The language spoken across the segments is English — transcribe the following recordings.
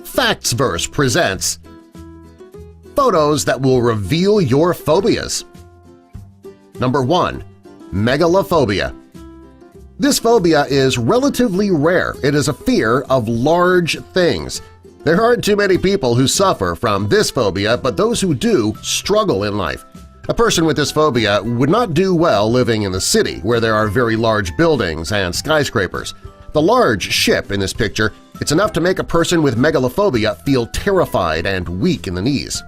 Factsverse presents Photos that will reveal your phobias. Number 1. Megalophobia. This phobia is relatively rare. It is a fear of large things. There aren't too many people who suffer from this phobia, but those who do struggle in life. A person with this phobia would not do well living in the city where there are very large buildings and skyscrapers. The large ship in this picture, it's enough to make a person with megalophobia feel terrified and weak in the knees.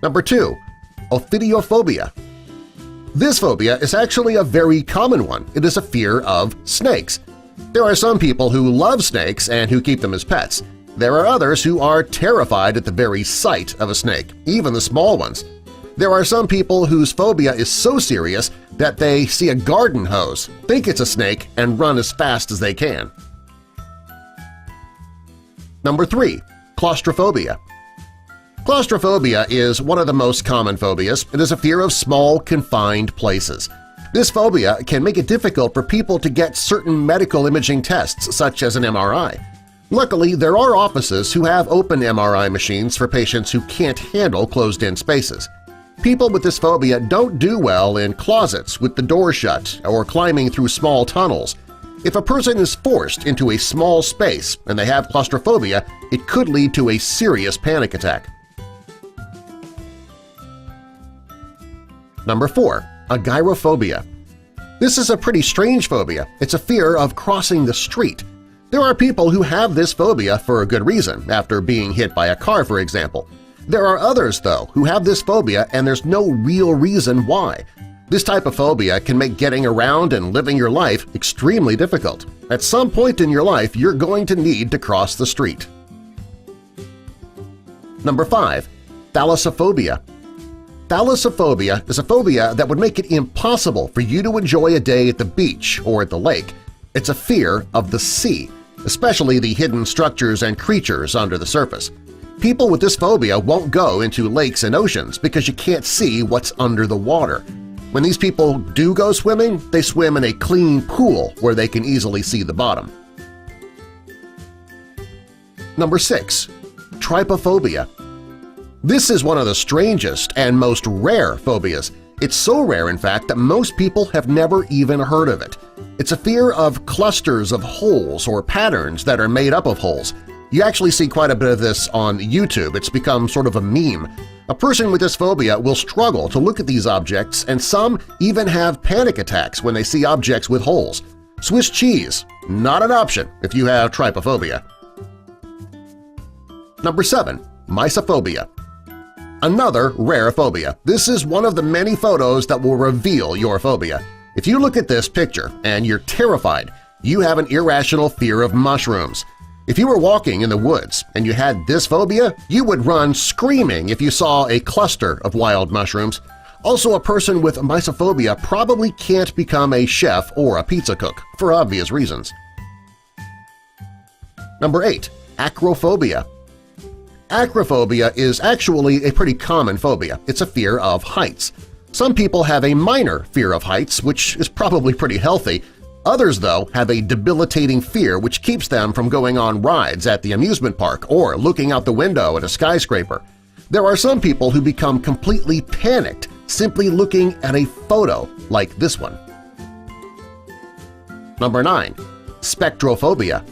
Number 2. Ophidiophobia. This phobia is actually a very common one. It is a fear of snakes. There are some people who love snakes and who keep them as pets. There are others who are terrified at the very sight of a snake, even the small ones. There are some people whose phobia is so serious that they see a garden hose, think it's a snake, and run as fast as they can. Number 3. Claustrophobia. Claustrophobia is one of the most common phobias. It is a fear of small, confined places. This phobia can make it difficult for people to get certain medical imaging tests, such as an MRI. Luckily, there are offices who have open MRI machines for patients who can't handle closed-in spaces. People with this phobia don't do well in closets with the door shut or climbing through small tunnels. If a person is forced into a small space and they have claustrophobia, it could lead to a serious panic attack. Number 4. Agoraphobia. This is a pretty strange phobia. It's a fear of crossing the street. There are people who have this phobia for a good reason, after being hit by a car, for example. There are others, though, who have this phobia and there's no real reason why. This type of phobia can make getting around and living your life extremely difficult. At some point in your life, you're going to need to cross the street. Number 5. Thalassophobia. Thalassophobia is a phobia that would make it impossible for you to enjoy a day at the beach or at the lake. It's a fear of the sea, especially the hidden structures and creatures under the surface. People with this phobia won't go into lakes and oceans because you can't see what's under the water. When these people do go swimming, they swim in a clean pool where they can easily see the bottom. Number 6. Trypophobia. This is one of the strangest and most rare phobias. It's so rare, in fact, that most people have never even heard of it. It's a fear of clusters of holes or patterns that are made up of holes. You actually see quite a bit of this on YouTube. It's become sort of a meme. A person with this phobia will struggle to look at these objects, and some even have panic attacks when they see objects with holes. Swiss cheese – not an option if you have trypophobia. Number 7. Mysophobia. Another rare phobia. This is one of the many photos that will reveal your phobia. If you look at this picture and you're terrified, you have an irrational fear of mushrooms. If you were walking in the woods and you had this phobia, you would run screaming if you saw a cluster of wild mushrooms. Also, a person with mysophobia probably can't become a chef or a pizza cook, for obvious reasons. Number 8. Acrophobia. Acrophobia is actually a pretty common phobia. It's a fear of heights. Some people have a minor fear of heights, which is probably pretty healthy. Others, though, have a debilitating fear which keeps them from going on rides at the amusement park or looking out the window at a skyscraper. There are some people who become completely panicked simply looking at a photo like this one. Number 9. Spectrophobia.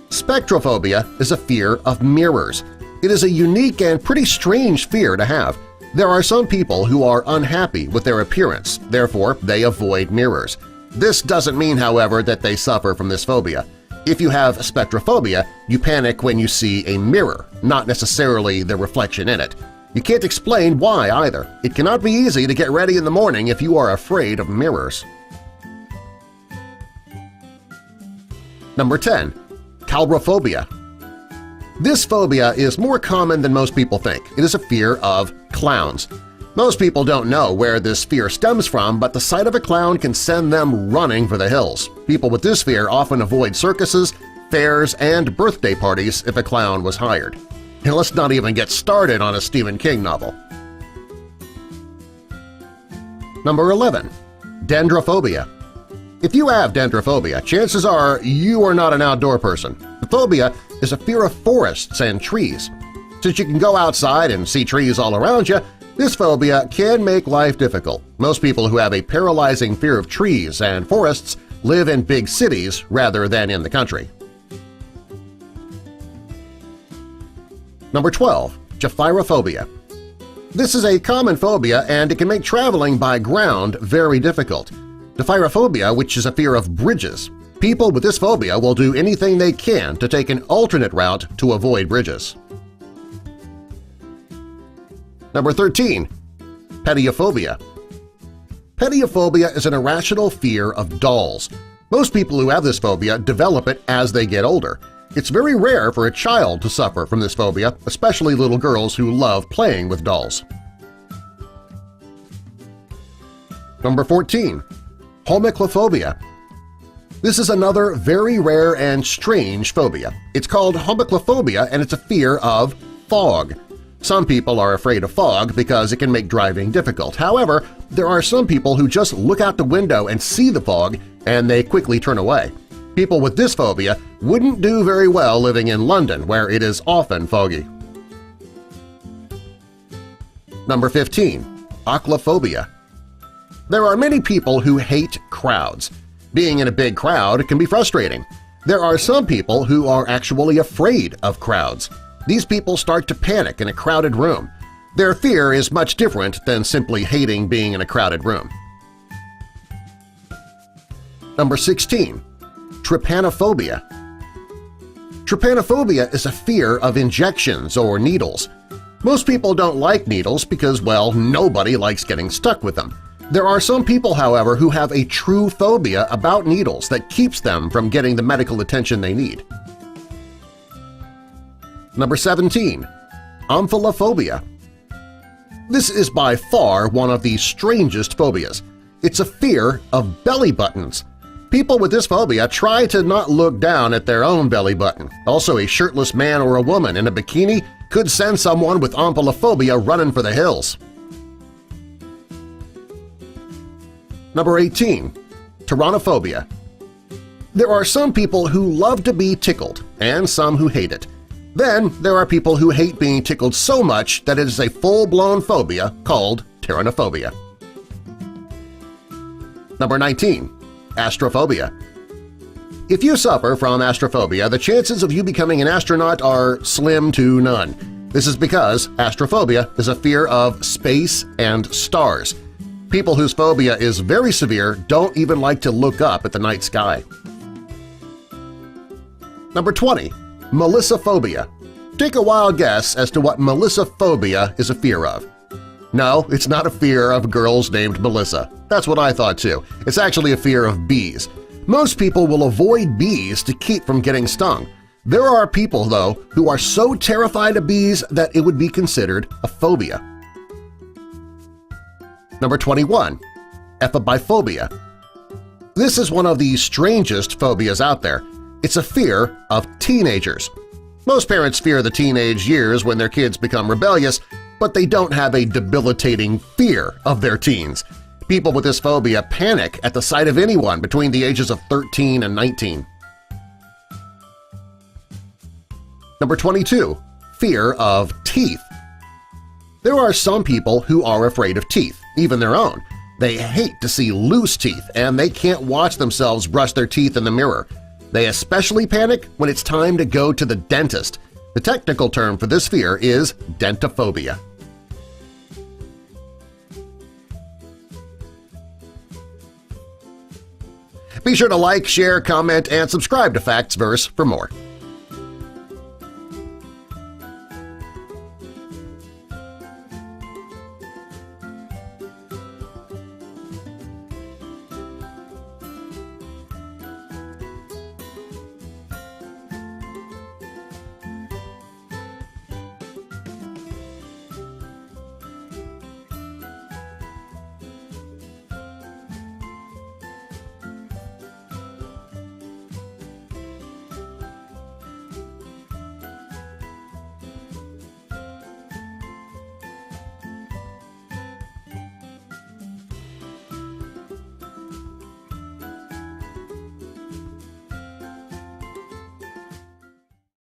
Spectrophobia is a fear of mirrors. It is a unique and pretty strange fear to have. There are some people who are unhappy with their appearance, therefore they avoid mirrors. This doesn't mean, however, that they suffer from this phobia. If you have spectrophobia, you panic when you see a mirror, not necessarily the reflection in it. You can't explain why either. It cannot be easy to get ready in the morning if you are afraid of mirrors. Number 10. Coulrophobia. This phobia is more common than most people think. It is a fear of clowns. Most people don't know where this fear stems from, but the sight of a clown can send them running for the hills. People with this fear often avoid circuses, fairs, and birthday parties if a clown was hired. And let's not even get started on a Stephen King novel. Number 11. Dendrophobia. If you have dendrophobia, chances are you are not an outdoor person. The phobia is a fear of forests and trees. Since you can go outside and see trees all around you, this phobia can make life difficult. Most people who have a paralyzing fear of trees and forests live in big cities rather than in the country. Number 12. Gyphyrophobia. This is a common phobia and it can make traveling by ground very difficult. Gyphyrophobia, which is a fear of bridges. People with this phobia will do anything they can to take an alternate route to avoid bridges. Number 13. Pediophobia. Pediophobia is an irrational fear of dolls. Most people who have this phobia develop it as they get older. It's very rare for a child to suffer from this phobia, especially little girls who love playing with dolls. Number 14. Homichlophobia. This is another very rare and strange phobia. It's called homichlophobia and it's a fear of fog. Some people are afraid of fog because it can make driving difficult. However, there are some people who just look out the window and see the fog and they quickly turn away. People with this phobia wouldn't do very well living in London, where it is often foggy. Number 15. Aclophobia. There are many people who hate crowds. Being in a big crowd can be frustrating. There are some people who are actually afraid of crowds. These people start to panic in a crowded room. Their fear is much different than simply hating being in a crowded room. Number 16. Trypanophobia. Trypanophobia is a fear of injections or needles. Most people don't like needles because, well, nobody likes getting stuck with them. There are some people, however, who have a true phobia about needles that keeps them from getting the medical attention they need. Number 17. Omphallophobia. This is by far one of the strangest phobias. It's a fear of belly buttons. People with this phobia try to not look down at their own belly button. Also, a shirtless man or a woman in a bikini could send someone with omphallophobia running for the hills. Number 18. Tyrannophobia. There are some people who love to be tickled and some who hate it. Then there are people who hate being tickled so much that it is a full-blown phobia called tyrannophobia. Number 19. Astrophobia. If you suffer from astrophobia, the chances of you becoming an astronaut are slim to none. This is because astrophobia is a fear of space and stars. People whose phobia is very severe don't even like to look up at the night sky. Number 20. Melissophobia. Take a wild guess as to what melissophobia is a fear of. No, it's not a fear of girls named Melissa. That's what I thought too. It's actually a fear of bees. Most people will avoid bees to keep from getting stung. There are people, though, who are so terrified of bees that it would be considered a phobia. Number 21. Ephobiphobia. This is one of the strangest phobias out there. It's a fear of teenagers. Most parents fear the teenage years when their kids become rebellious, but they don't have a debilitating fear of their teens. People with this phobia panic at the sight of anyone between the ages of 13 and 19. Number 22. Fear of teeth. There are some people who are afraid of teeth, even their own. They hate to see loose teeth, and they can't watch themselves brush their teeth in the mirror. They especially panic when it's time to go to the dentist. The technical term for this fear is dentophobia. Be sure to like, share, comment, and subscribe to Facts Verse for more.